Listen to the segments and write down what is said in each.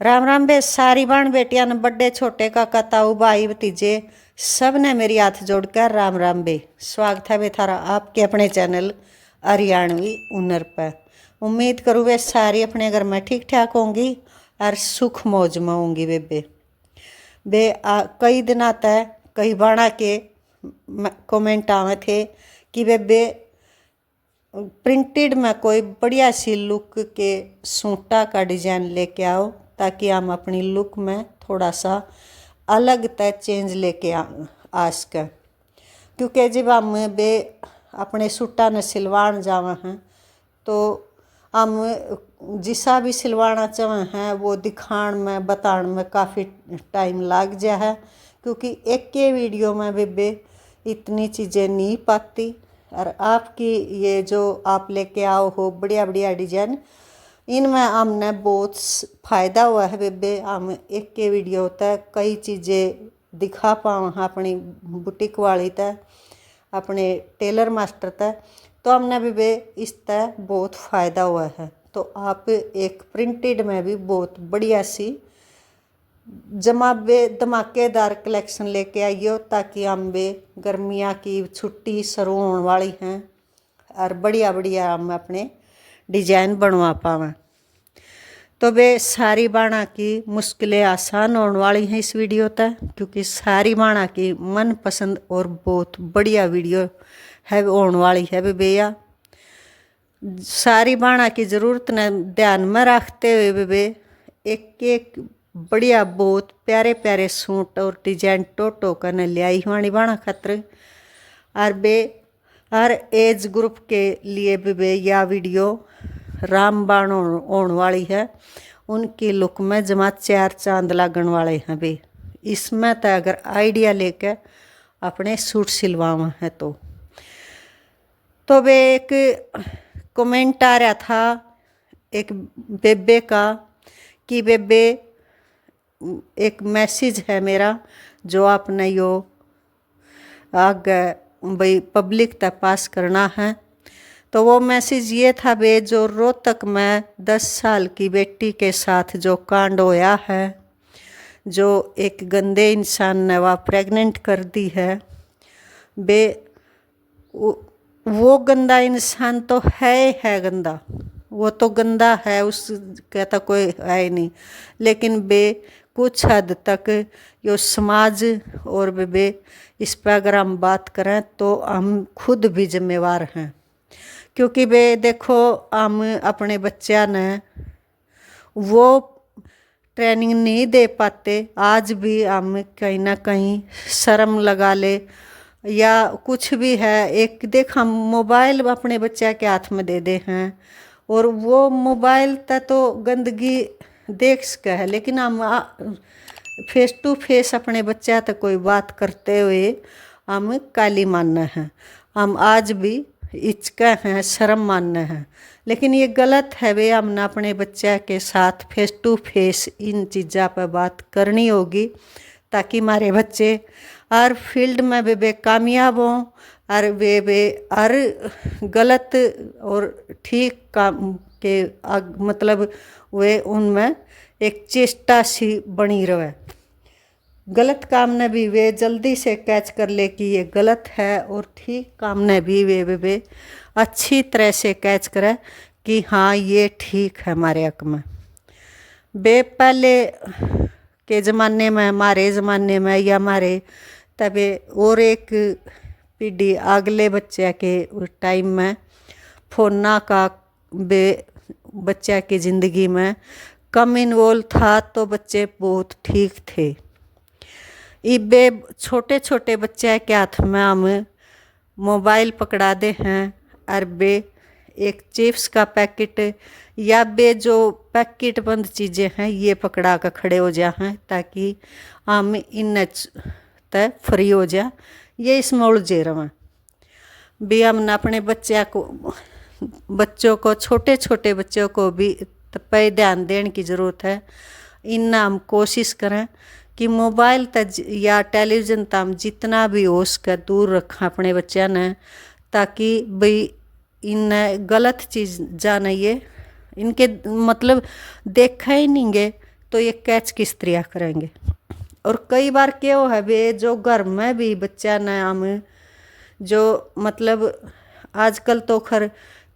राम राम बे सारी बाण बेटिया ने बड़े छोटे काका ताऊ भाई भतीजे सब ने मेरी हाथ जोड़कर राम राम बे। स्वागत है बे थारा आपके अपने चैनल हरियाणवी हुनर पर। उम्मीद करूँ वे सारी अपने घर में ठीक ठाक होंगी और सुख मौज में होंगी बे कई दिन आता है कई बाणा के कमेंट आवे थे कि बे प्रिंटेड में कोई बढ़िया सी लुक के सूटा का डिजाइन लेके आओ ताकि हम अपनी लुक में थोड़ा सा अलग तय चेंज लेके आ सकें। क्योंकि जब हम बे अपने सूटा ने सिलवान जावे हैं तो हम जिसा भी सिलवाना चाहे हैं वो दिखाण में बताण में काफ़ी टाइम लग जा है, क्योंकि एक के वीडियो में बे इतनी चीज़ें नहीं पाती। और आपकी ये जो आप लेके आओ हो बढ़िया बढ़िया डिजाइन, इनमें हमने बहुत फ़ायदा हुआ है बेबे। हम एक के वीडियो तक कई चीज़ें दिखा पाओ अपनी बुटीक वाली तक अपने टेलर मास्टर तक, तो हमने बेबे इस तक बहुत फ़ायदा हुआ है। तो आप एक प्रिंटेड में भी बहुत बढ़िया सी जमाबे धमाकेदार कलेक्शन लेके आइयो ताकि हम बे गर्मियाँ की छुट्टी शुरू होने वाली हैं और बढ़िया बढ़िया हम अपने डिजाइन बनवा पावें। तो बे सारी बाणा की मुश्किलें आसान होने वाली हैं इस वीडियो तक, क्योंकि सारी बाणा की मनपसंद और बहुत बढ़िया वीडियो है होने वाली है बेया। सारी बाणा की ज़रूरत ने ध्यान में रखते हुए बे एक एक बढ़िया बहुत प्यारे प्यारे सूट और डिजाइन टोटो कर ले आई हमारी बाणा खातर। और बे हर एज ग्रुप के लिए बे यह वीडियो रामबाण होने वाली है। उनकी लुक में जमा चार चांद लगन वाले हैं बे। इसमें तो अगर आइडिया लेकर अपने सूट सिलवावा है तो बे एक कमेंट आ रहा था एक बेबे का कि बेबे एक मैसेज है मेरा जो आपने यो आगे भाई पब्लिक तक पास करना है। तो वो मैसेज ये था बे, जो रोहतक में 10 साल की बेटी के साथ जो कांड होया है, जो एक गंदे इंसान ने वह प्रेग्नेंट कर दी है बे, वो गंदा इंसान तो है गंदा, वो तो गंदा है, उस कहता कोई है नहीं। लेकिन बे कुछ हद तक यो समाज और बे इस पर अगर हम बात करें तो हम खुद भी जिम्मेवार हैं। क्योंकि बे देखो हम अपने बच्चा ने वो ट्रेनिंग नहीं दे पाते। आज भी हम कहीं ना कहीं शर्म लगा ले या कुछ भी है, एक देख हम मोबाइल अपने बच्चा के हाथ में दे दे हैं और वो मोबाइल तक तो गंदगी देख सके है, लेकिन हम फेस टू फेस अपने बच्चा तक कोई बात करते हुए हम काली मानना है, हम आज भी हिचका हैं, शर्म मानना है। लेकिन ये गलत है वे, हमने अपने बच्चा के साथ फेस टू फेस इन चीज़ों पर बात करनी होगी ताकि हमारे बच्चे हर फील्ड में वे कामयाब हों और वे हर गलत और ठीक काम के मतलब वे उनमें एक चेष्टा सी बनी रहे। गलत काम ने भी वे जल्दी से कैच कर ले कि ये गलत है और ठीक काम ने भी वे अच्छी तरह से कैच करे कि हाँ ये ठीक है हमारे हक में। बे पहले के ज़माने में, हमारे ज़माने में या हमारे तबे और एक पीढ़ी अगले बच्चे के टाइम में फोना का बे बच्चा की ज़िंदगी में कम इन्वॉल्व था, तो बच्चे बहुत ठीक थे। इबे छोटे छोटे बच्चे के हाथ में हम मोबाइल पकड़ा दे हैं और बे एक चिप्स का पैकेट या बे जो पैकेट बंद चीज़ें हैं ये पकड़ा कर खड़े हो जा हैं ताकि हम इन तय फ्री हो जा, ये इसमें उलझे रहें। भी हमने अपने बच्चों को छोटे छोटे बच्चों को भी पे ध्यान देने की ज़रूरत है। इन हम कोशिश करें कि मोबाइल तक या टेलीविज़न तक हम जितना भी हो सके दूर रखें अपने बच्चों ने, ताकि भाई इन गलत चीज़ जाने ये इनके मतलब देखा ही नहीं गे तो ये कैच किस तरह करेंगे। और कई बार क्या हो है बे, जो घर में भी बच्चा न हम जो मतलब आजकल तो खर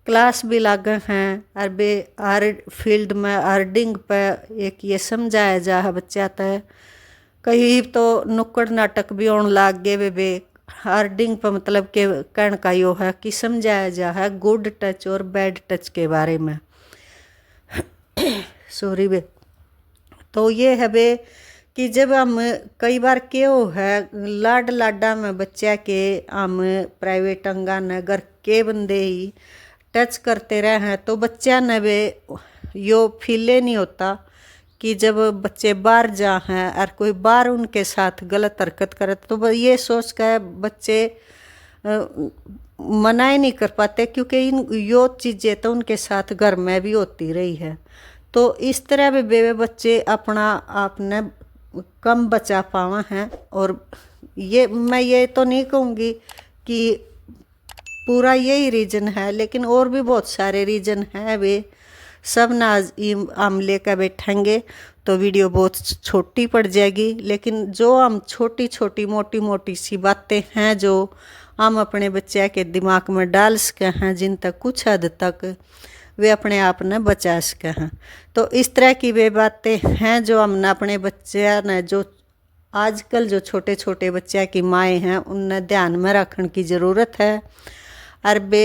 क्लास भी लागे हैं और बे हर फील्ड में आर्डिंग पे एक ये समझाया जा है बच्चा तय। कहीं तो नुक्कड़ नाटक भी होने लाग गए बे हार्डिंग पर, मतलब के कहने का यो है कि समझाया जा है गुड टच और बैड टच के बारे में। सॉरी बे। तो ये है बे कि जब हम कई बार क्यों है लाड लाडा में बच्चा के हम प्राइवेट अंगन घर के बंदे ही टच करते रहे हैं तो बच्चा ने बे यो फीले नहीं होता कि जब बच्चे बाहर जा हैं और कोई बाहर उनके साथ गलत हरकत करे तो ये सोच कर बच्चे मना ही नहीं कर पाते, क्योंकि इन यो चीज़ें तो उनके साथ घर में भी होती रही है। तो इस तरह भी बेवे बच्चे अपना आपने कम बचा पावा हैं। और ये मैं ये तो नहीं कहूँगी कि पूरा यही रीज़न है, लेकिन और भी बहुत सारे रीज़न हैं वे सब ना हम लेकर बैठेंगे तो वीडियो बहुत छोटी पड़ जाएगी। लेकिन जो हम छोटी छोटी मोटी मोटी सी बातें हैं जो हम अपने बच्चे के दिमाग में डाल सके हैं, जिन तक कुछ हद तक वे अपने आप ने बचा सके हैं। तो इस तरह की वे बातें हैं जो हमने अपने बच्चे ने जो आजकल जो छोटे छोटे बच्चे की माएँ हैं उन्हें ध्यान में रखने की ज़रूरत है। और बे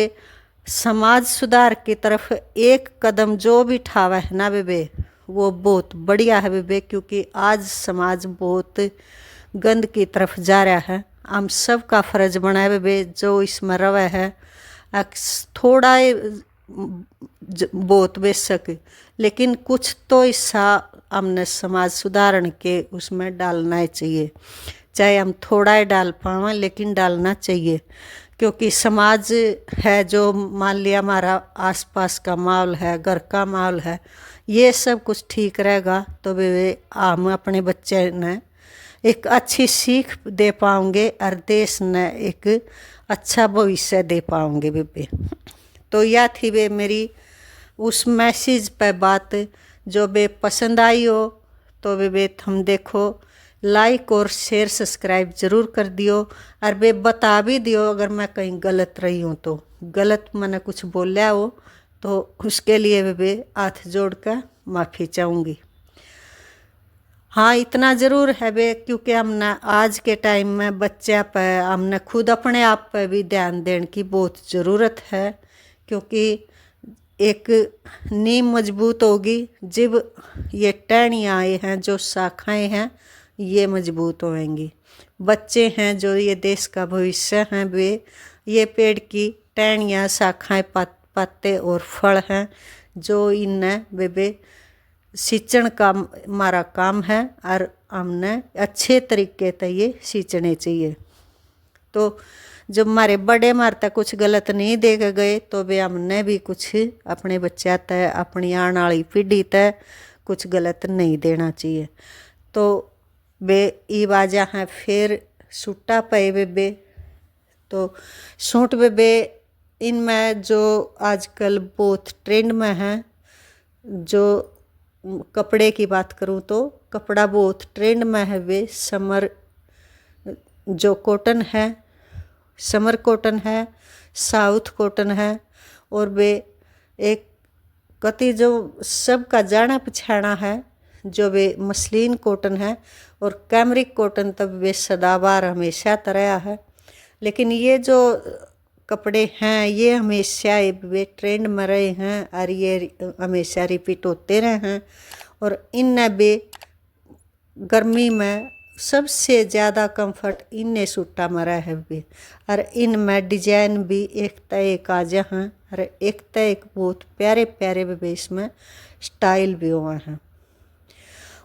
समाज सुधार की तरफ एक कदम जो भी ठावा है ना बेबे वो बहुत बढ़िया है बेबे, क्योंकि आज समाज बहुत गंद की तरफ जा रहा है। हम सब का फर्ज बना है बेबे जो इसमें रवा है थोड़ा बहुत बेशक, लेकिन कुछ तो हिस्सा हमने समाज सुधारण के उसमें डालना ही चाहिए, चाहे हम थोड़ा ही डाल पाएं लेकिन डालना चाहिए। क्योंकि समाज है जो मान लिया हमारा आसपास का माहौल है, घर का माहौल है, ये सब कुछ ठीक रहेगा तो वे हम अपने बच्चे ने एक अच्छी सीख दे पाओगे और देश ने एक अच्छा भविष्य दे पाओगे बेबे। तो यह थी वे मेरी उस मैसेज पे बात जो बे पसंद आई हो तो वे हम देखो लाइक और शेयर सब्सक्राइब ज़रूर कर दियो और बे बता भी दियो अगर मैं कहीं गलत रही हूँ तो गलत मैंने कुछ बोला हो तो उसके लिए वे हाथ जोड़ कर माफ़ी चाहूँगी। हाँ इतना ज़रूर है बे, क्योंकि हमने आज के टाइम में बच्चा पर हमने खुद अपने आप पर भी ध्यान देने की बहुत ज़रूरत है, क्योंकि एक नींव मजबूत होगी जब ये टहनियाँ आए हैं जो शाखाएं हैं ये मजबूत होंगी। बच्चे हैं जो ये देश का भविष्य हैं, वे ये पेड़ की टहनियाँ शाखाएं पत्ते और फल हैं जो इन्हें वे सींचन का हमारा काम है और हमने अच्छे तरीके से ये सींचने चाहिए। तो जब हमारे बड़े हमारे तक कुछ गलत नहीं दे के गए तो वे हमने भी कुछ अपने बच्चा तय अपनी आने वाली पीढ़ी तय कुछ गलत नहीं देना चाहिए। तो वे ई बाजा हैं फिर सूटा पे बेबे। तो सूट बेबे इनमें जो आजकल बहुत ट्रेंड में है, जो कपड़े की बात करूं तो कपड़ा बहुत ट्रेंड में है वे समर जो कॉटन है, समर कॉटन है, साउथ कॉटन है और वे एक कति जो सबका जाना पछाना है जो वे मसलिन कॉटन है और कैमरिक कॉटन तब वे सदाबहार हमेशा तरह है। लेकिन ये जो कपड़े हैं ये हमेशा वे ट्रेंड में रहे हैं और ये हमेशा रिपीट होते रहे हैं। और इन बे गर्मी में सबसे ज़्यादा कंफर्ट इन सूटा में रहा है वे, और इनमें डिजाइन भी एक तय एक आ जा हैं और एक तय एक बहुत प्यारे प्यारे वे इसमें स्टाइल भी हुआ हैं।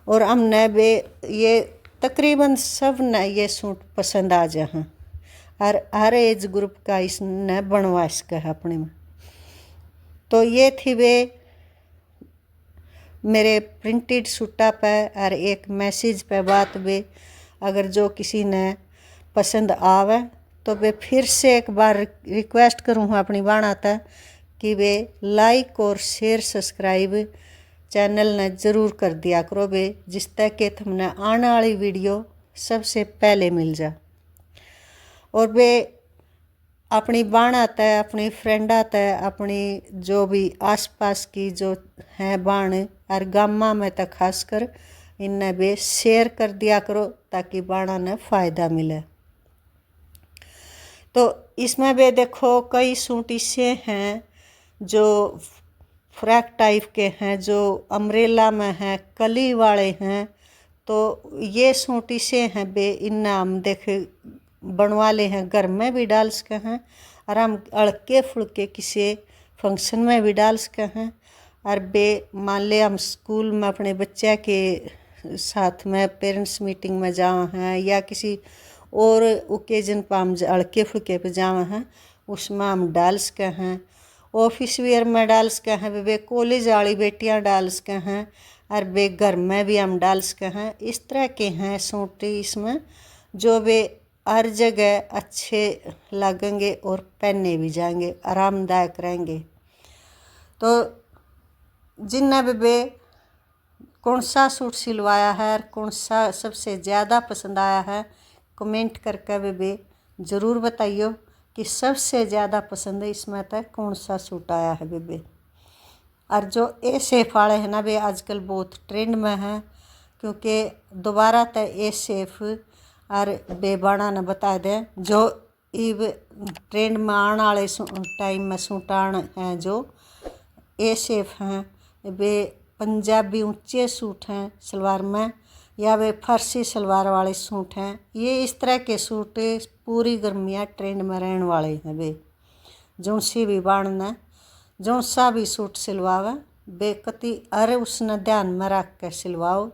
और हमने वे ये तकरीबन सब ने ये सूट पसंद आ जा हैं और हर एज ग्रुप का इसने बनवा सका है अपने में। तो ये थी वे मेरे प्रिंटेड सूटा पे और एक मैसेज पे बात वे अगर जो किसी ने पसंद आवे तो वे फिर से एक बार रिक्वेस्ट करूँ अपनी बाणा तक कि वे लाइक और शेयर सब्सक्राइब चैनल ने ज़रूर कर दिया करो बे, जिससे कि तुमने आने वाली वीडियो सबसे पहले मिल जा। और बे अपनी बाण आता है, अपनी फ्रेंड आता है, अपनी जो भी आसपास की जो है बाण और गामा में तो खासकर इन्हें बे शेयर कर दिया करो ताकि बाणा ने फ़ायदा मिले। तो इसमें बे देखो कई सूट ऐसे हैं जो फ्रैक टाइप के हैं, जो अम्ब्रेला में हैं, कली वाले हैं। तो ये सूट ऐसे हैं बे, इन्हें हम देखे बनवा ले हैं, घर में भी डाल सके हैं और हम हल्के फुल्के किसी फंक्शन में भी डाल सके हैं। और बे मान ले हम स्कूल में अपने बच्चे के साथ में पेरेंट्स मीटिंग में जाए हैं या किसी और ओकेजन पर हम हल्के फुल्के पे जाए हैं, उसमें हम डाल सके हैं। ऑफिस वेयर में डाल सके हैं, वे कॉलेज वाली बेटियां डाल सके हैं और वे घर में भी हम डाल सके हैं। इस तरह के हैं सूट इसमें जो वे हर जगह अच्छे लगेंगे और पहने भी जाएंगे, आरामदायक रहेंगे। तो जिन्हें भी कौन सा सूट सिलवाया है और कौन सा सबसे ज़्यादा पसंद आया है, कमेंट करके भी ज़रूर बताइयो कि सबसे ज़्यादा पसंद है इसमें तक कौन सा सूट आया है बेबे। और जो ए शेप वाले हैं ना वे आजकल बहुत ट्रेंड में हैं, क्योंकि दोबारा तो ए शेप और बेबाणा ने बता दें जो इब ट्रेंड में आने वाले टाइम में सूटान हैं जो ए शेप हैं, वे पंजाबी ऊंचे सूट हैं सलवार में, या वे फर्सी सलवार वाले सूट हैं। ये इस तरह के सूट पूरी गर्मियाँ ट्रेंड में रहने वाले हैं। वे जो सी भी बाणना जो सा भी सूट सिलवावे बेकती अरे उसने ध्यान में रख कर सिलवाओ।